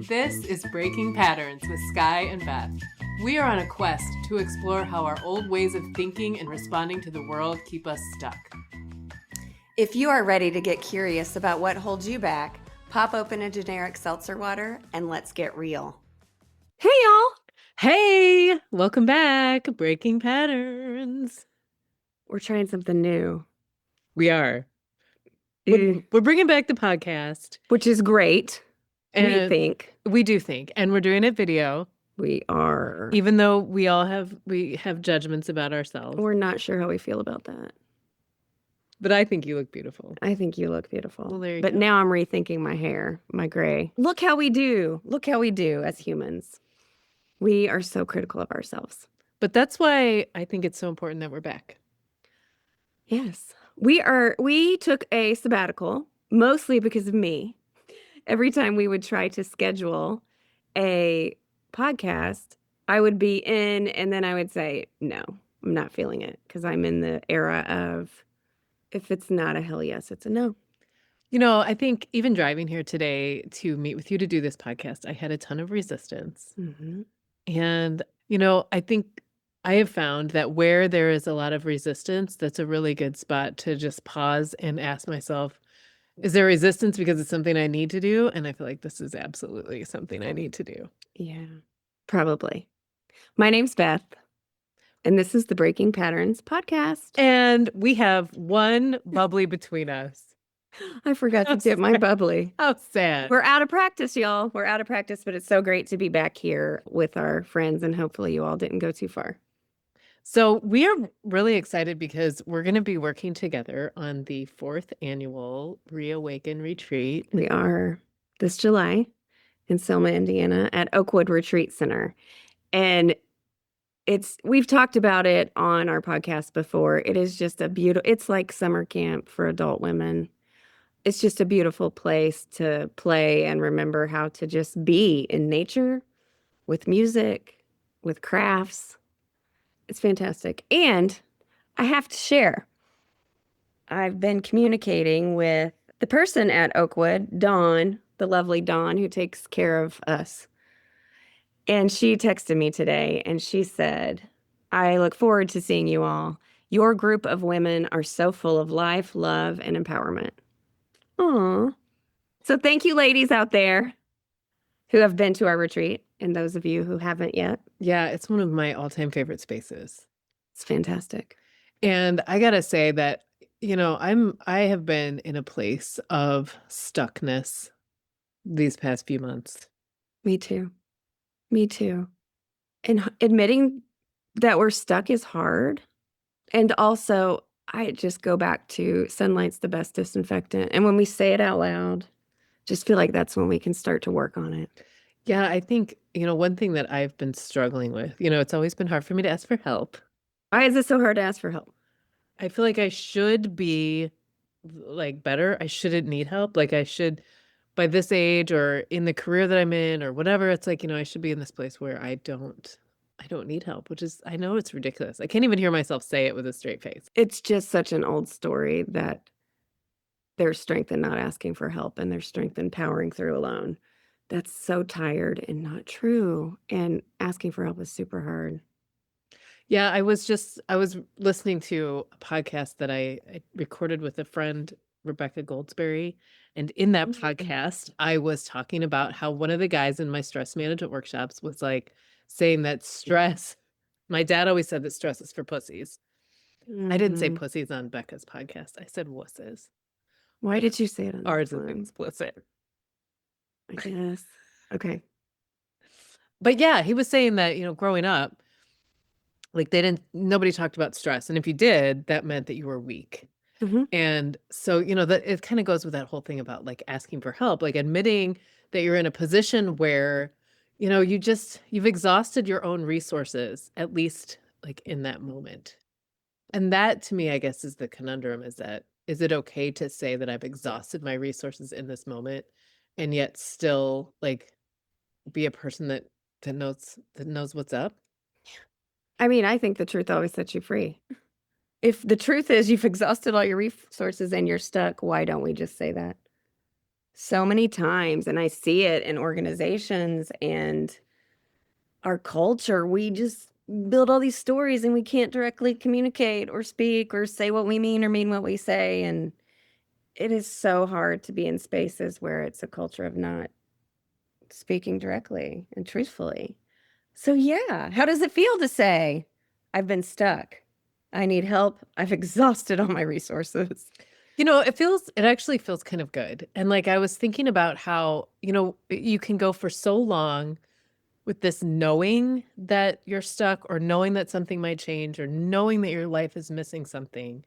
This is Breaking Patterns with Skye and Beth. We are on a quest to explore how our old ways of thinking and responding to the world keep us stuck. If you are ready to get curious about what holds you back, pop open a generic seltzer water and let's get real. Hey, y'all. Hey, welcome back. Breaking Patterns. We're trying something new. We are. We're bringing back the podcast. Which is great. And we think. We do think. And we're doing it video. We are. Even though we have judgments about ourselves. We're not sure how we feel about that. But I think you look beautiful. I think you look beautiful. Well, there you go. Now I'm rethinking my hair, my gray. Look how we do. Look how we do as humans. We are so critical of ourselves. But that's why I think it's so important that we're back. Yes. We took a sabbatical, mostly because of me. Every time we would try to schedule a podcast, I would be in and then I would say, no, I'm not feeling it, because I'm in the era of, if it's not a hell yes, it's a no. You know, I think even driving here today to meet with you to do this podcast, I had a ton of resistance. Mm-hmm. And, you know, I think I have found that where there is a lot of resistance, that's a really good spot to just pause and ask myself, is there resistance because it's something I need to do? And I feel like this is absolutely something I need to do. Yeah, probably. My name's Beth, and this is the Breaking Patterns podcast. And we have one bubbly between us. I forgot to dip my bubbly. How sad. We're out of practice, y'all. We're out of practice, but it's so great to be back here with our friends, and hopefully you all didn't go too far. So we are really excited because we're going to be working together on the 4th annual Reawaken Retreat. We are this July in Selma, Indiana at Oakwood Retreat Center. And we've talked about it on our podcast before. It is just it's like summer camp for adult women. It's just a beautiful place to play and remember how to just be in nature with music, with crafts. It's fantastic. And I have to share, I've been communicating with the person at Oakwood, Dawn, the lovely Dawn, who takes care of us. And she texted me today and she said, I look forward to seeing you all. Your group of women are so full of life, love, and empowerment. Aw. So thank you, ladies out there who have been to our retreat, and those of you who haven't yet. Yeah, it's one of my all-time favorite spaces. It's fantastic. And I gotta say that, you know, I have been in a place of stuckness these past few months. Me too. And admitting that we're stuck is hard. And also, I just go back to sunlight's the best disinfectant. And when we say it out loud, just feel like that's when we can start to work on it. Yeah, I think, you know, one thing that I've been struggling with, you know, it's always been hard for me to ask for help. Why is it so hard to ask for help? I feel like I should be like better. I shouldn't need help. Like I should, by this age or in the career that I'm in or whatever, it's like, you know, I should be in this place where I don't need help, which is, I know it's ridiculous. I can't even hear myself say it with a straight face. It's just such an old story that there's strength in not asking for help and there's strength in powering through alone. That's so tired and not true. And asking for help is super hard. Yeah, I was listening to a podcast that I recorded with a friend, Rebecca Goldsberry. And in that podcast, I was talking about how one of the guys in my stress management workshops was like saying that stress, my dad always said that stress is for pussies. Mm-hmm. I didn't say pussies on Becca's podcast. I said wusses. Why did you say it on ours is explicit? I guess. Okay. But yeah, he was saying that, you know, growing up, like nobody talked about stress. And if you did, that meant that you were weak. Mm-hmm. And so, you know, that it kind of goes with that whole thing about like asking for help, like admitting that you're in a position where, you know, you've exhausted your own resources, at least like in that moment. And that to me, I guess, is the conundrum, is it okay to say that I've exhausted my resources in this moment and yet still like be a person that knows what's up? I mean, I think the truth always sets you free. If the truth is you've exhausted all your resources and you're stuck, why don't we just say that? so many times, and I see it in organizations and our culture. We just build all these stories and we can't directly communicate or speak or say what we mean or mean what we say. And it is so hard to be in spaces where it's a culture of not speaking directly and truthfully. So, yeah, how does it feel to say, I've been stuck? I need help. I've exhausted all my resources. It actually feels kind of good. And like I was thinking about how, you can go for so long with this knowing that you're stuck or knowing that something might change or knowing that your life is missing something.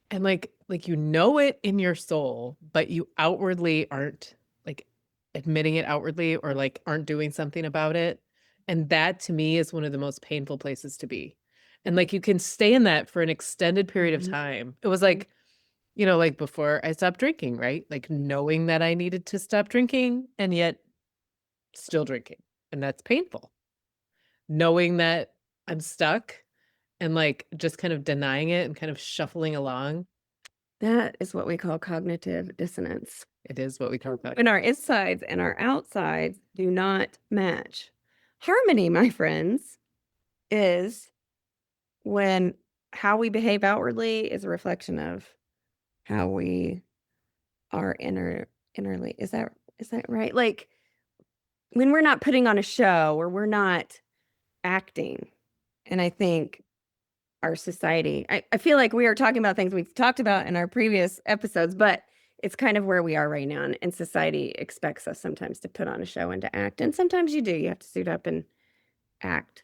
And like it in your soul, but you outwardly aren't like admitting it outwardly or like aren't doing something about it. And that to me is one of the most painful places to be. And like you can stay in that for an extended period of Mhm. time. It was like, like before I stopped drinking, right? Like knowing that I needed to stop drinking and yet still drinking. And that's painful. Knowing that I'm stuck and like just kind of denying it and kind of shuffling along. That is what we call cognitive dissonance. It is what we talk about. When our insides and our outsides do not match. Harmony, my friends, is when how we behave outwardly is a reflection of how we are innerly. Is that right? Like when we're not putting on a show or we're not acting. And I think our society, I feel like we are talking about things we've talked about in our previous episodes, but it's kind of where we are right now. And society expects us sometimes to put on a show and to act. And sometimes you do. You have to suit up and act.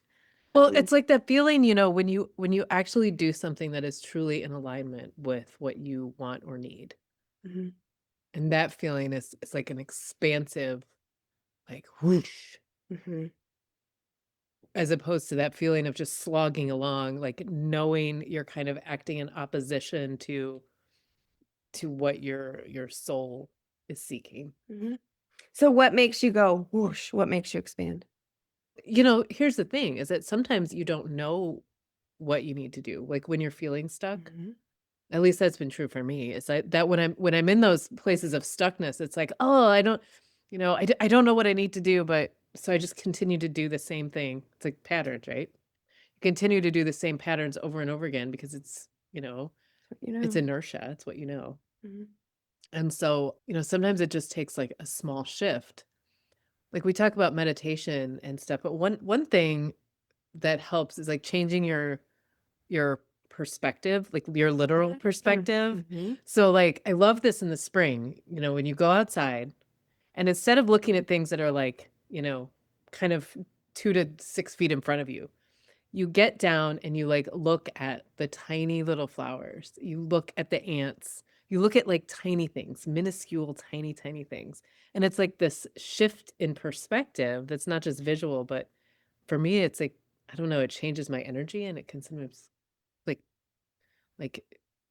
Well, it's like that feeling, when you actually do something that is truly in alignment with what you want or need. Mhm. And that feeling is like an expansive, like whoosh, Mhm. as opposed to that feeling of just slogging along, like knowing you're kind of acting in opposition to what your soul is seeking. Mhm. So what makes you go whoosh? What makes you expand? Here's the thing is that sometimes you don't know what you need to do. Like when you're feeling stuck, Mhm. at least that's been true for me. Is that when I'm in those places of stuckness, it's like, oh, I don't, I don't know what I need to do, but so I just continue to do the same thing. It's like patterns, right? You continue to do the same patterns over and over again because You it's know. inertia. It's what you know. Mhm. And so, sometimes it just takes like a small shift. Like we talk about meditation and stuff, but one thing that helps is like changing your perspective, like your literal Yeah. perspective. Mhm. So like I love this in the spring, when you go outside and instead of looking at things that are like, kind of 2 to 6 feet in front of you, you get down and you like look at the tiny little flowers. You look at the ants. You look at like tiny things, minuscule, tiny, tiny things. And it's like this shift in perspective that's not just visual, but for me, it's like, I don't know, it changes my energy and it can sometimes like like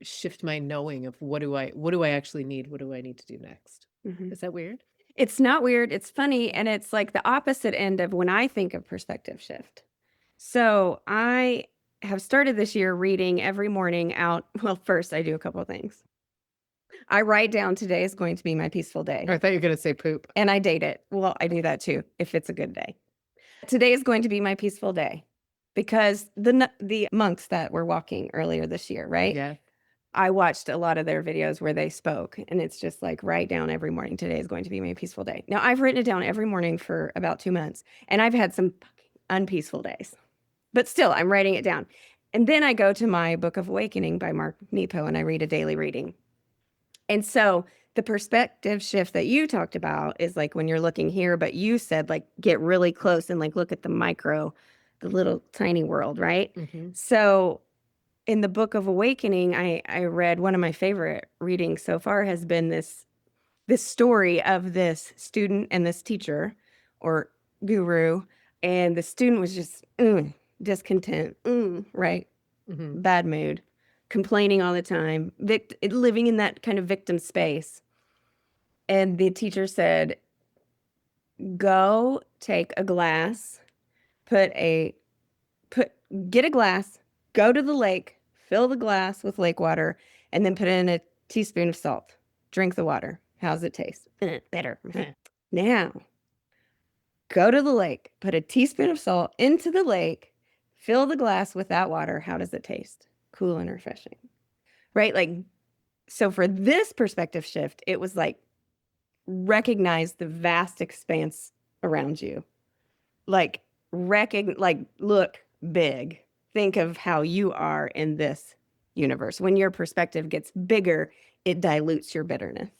shift my knowing of what do I actually need? What do I need to do next? Mhm. Is that weird? It's not weird, it's funny, and it's like the opposite end of when I think of perspective shift. So, I have started this year reading every morning out. Well, first, I do a couple of things. I write down today is going to be my peaceful day, Or I thought you were gonna say poop. and I date it. Well, I do that too if it's a good day. Today is going to be my peaceful day because the monks that were walking earlier this year, right? Yeah. I watched a lot of their videos where they spoke, and it's just like write down every morning. Today is going to be my peaceful day. Now, I've written it down every morning for about 2 months, and I've had some unpeaceful days, but still, I'm writing it down. And then I go to my Book of Awakening by Mark Nepo, and I read a daily reading. And so the perspective shift that you talked about is like when you're looking here, but you said like get really close and like look at the micro, the little tiny world, right? Hmm. So in the Book of Awakening, I read one of my favorite readings so far has been this story of this student and this teacher or guru, and the student was just discontent, right? Hmm. Bad mood, complaining all the time, living in that kind of victim space. And the teacher said, "Go take a glass, put a put get a glass, go to the lake, fill the glass with lake water, and then put in a teaspoon of salt. Drink the water. How's it taste? Better. Now, go to the lake, put a teaspoon of salt into the lake, fill the glass with that water. How does it taste? Cool and refreshing. Right? Like, so for this perspective shift, it was like recognize the vast expanse around you. Like, look big. Think of how you are in this universe. When your perspective gets bigger, it dilutes your bitterness.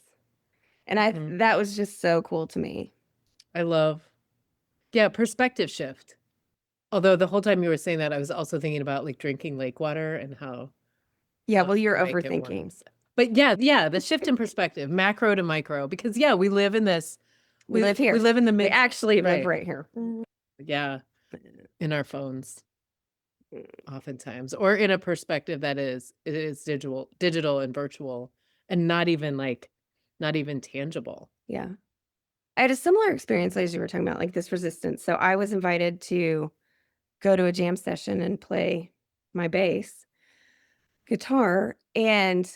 And that was just so cool to me. I love, perspective shift. Although the whole time you were saying that, I was also thinking about like drinking lake water and how. Well, you're make it overthinking. warm. But the shift in perspective, macro to micro, because we live in this. We live here. We live in the We mid. actually live right here. Yeah, in our phones, oftentimes, or in a perspective that is digital and virtual, and not even tangible. Yeah. I had a similar experience as you were talking about, like this resistance. So I was invited to go to a jam session and play my bass guitar, and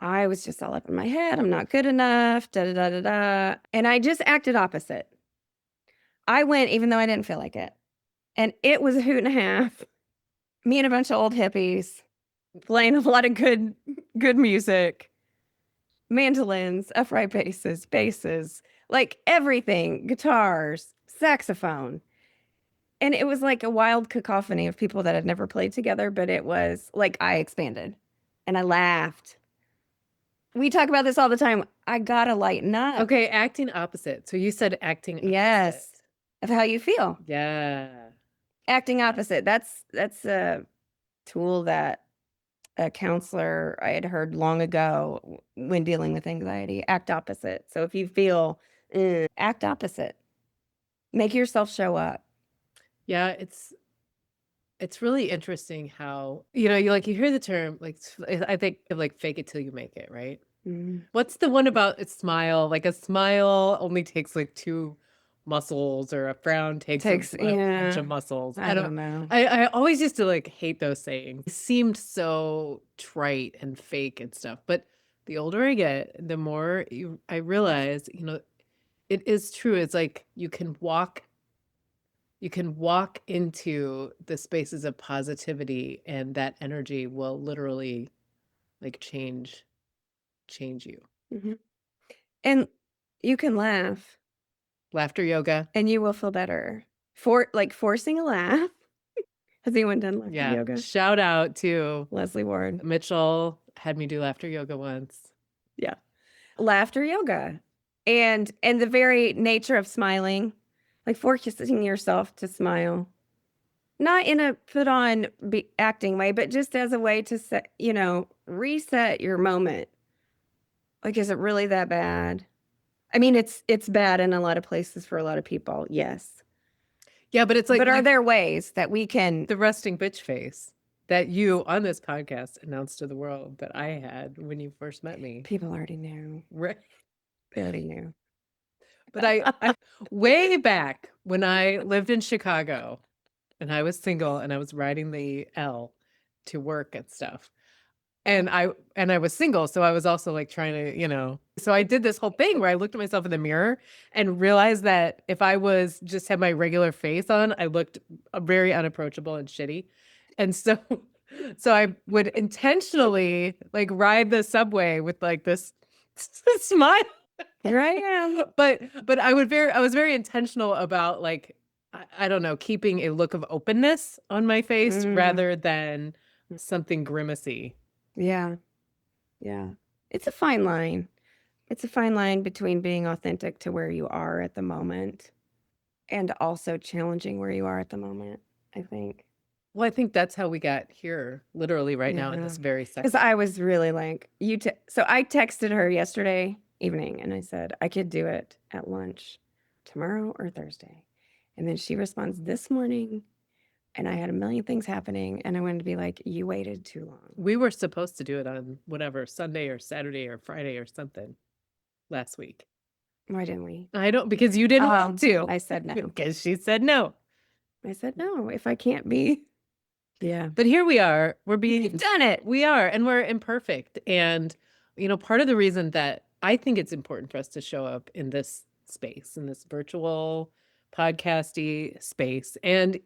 I was just all up in my head. I'm not good enough, da da da da da. And I just acted opposite. I went even though I didn't feel like it. And it was a hoot and a half. Me and a bunch of old hippies playing a lot of good music. Mandolins, upright basses, like everything, guitars, saxophone. And it was like a wild cacophony of people that had never played together, but it was like I expanded and I laughed. We talk about this all the time. I gotta lighten up. Okay, acting opposite. So you said acting opposite. Yes. Of how you feel. Yeah. Acting opposite. That's a tool that a counselor I had heard long ago when dealing with anxiety. Act opposite. So if you feel, act opposite. Make yourself show up. Yeah, it's really interesting how, you hear the term, like, I think of like fake it till you make it, right? What's the one about a smile? Like a smile only takes like 2 muscles, or a frown takes a bunch of muscles. I don't know. I always used to like hate those sayings. It seemed so trite and fake and stuff. But the older I get, the more I realize, it is true. It's like you can walk into the spaces of positivity, and that energy will literally like change you. And you can laugh. Laughter yoga. And you will feel better. Forcing a laugh. Has anyone done laughter yoga? Shout out to Leslie Ward. Mitchell had me do laughter yoga once. Yeah. Laughter yoga. And the very nature of smiling, like forcing yourself to smile. Not in a put on acting way, but just as a way to set, reset your moment. Like, is it really that bad? I mean, it's bad in a lot of places for a lot of people. Yes. Yeah, but it's like, but are there ways that we can? The resting bitch face that you on this podcast announced to the world that I had when you first met me. People already knew. Right. They already knew. But I way back when I lived in Chicago and I was single and I was riding the L to work and stuff. And I was single, so I was also like trying to, so I did this whole thing where I looked at myself in the mirror and realized that if I was just had my regular face on, I looked very unapproachable and shitty. And so I would intentionally like ride the subway with like this smile. Here I am. But I was very intentional about like, I don't know, keeping a look of openness on my face rather than something grimacy. Yeah. Yeah. It's a fine line. It's a fine line between being authentic to where you are at the moment and also challenging where you are at the moment, I think. Well, I think that's how we got here, literally right now at this very second. Because I was really like, so I texted her yesterday evening and I said, I could do it at lunch tomorrow or Thursday. And then she responds this morning. And I had a million things happening, and I wanted to be like, you waited too long. We were supposed to do it on whatever, Sunday or Saturday or Friday or something last week. Why didn't we? I don't, because you didn't want to. I said no. Because she said no. I said no, if I can't be. Yeah. But here we are. We've done it. We are, and we're imperfect. And, part of the reason that I think it's important for us to show up in this space, in this virtual podcasty space and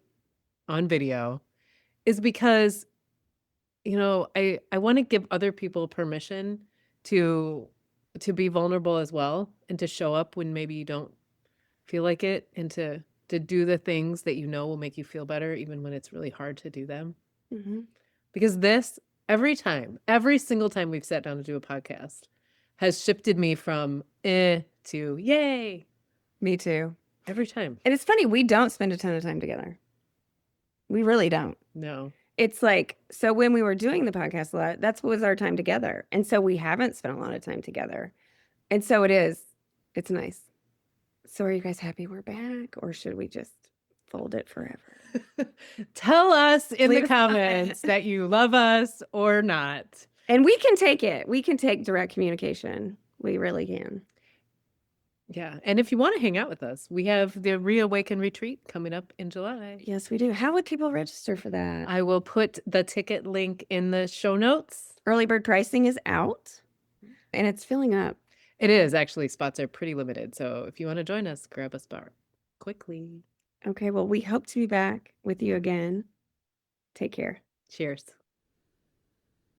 on video, is because, I want to give other people permission to be vulnerable as well, and to show up when maybe you don't feel like it, and to do the things that will make you feel better even when it's really hard to do them. Because this, every single time we've sat down to do a podcast, has shifted me from to yay. Me too. Every time. And it's funny, we don't spend a ton of time together. We really don't. No. It's like, so when we were doing the podcast a lot, that's what was our time together. And so we haven't spent a lot of time together. And so it's nice. So are you guys happy we're back, or should we just fold it forever? Tell us in Leave the a comments that you love us or not. And we can take it. We can take direct communication. We really can. Yeah. And if you want to hang out with us, we have the Reawaken Retreat coming up in July. Yes, we do. How would people register for that? I will put the ticket link in the show notes. Early bird pricing is out, and it's filling up. It is. Actually, spots are pretty limited. So if you want to join us, grab a spot quickly. Okay, well, we hope to be back with you again. Take care. Cheers.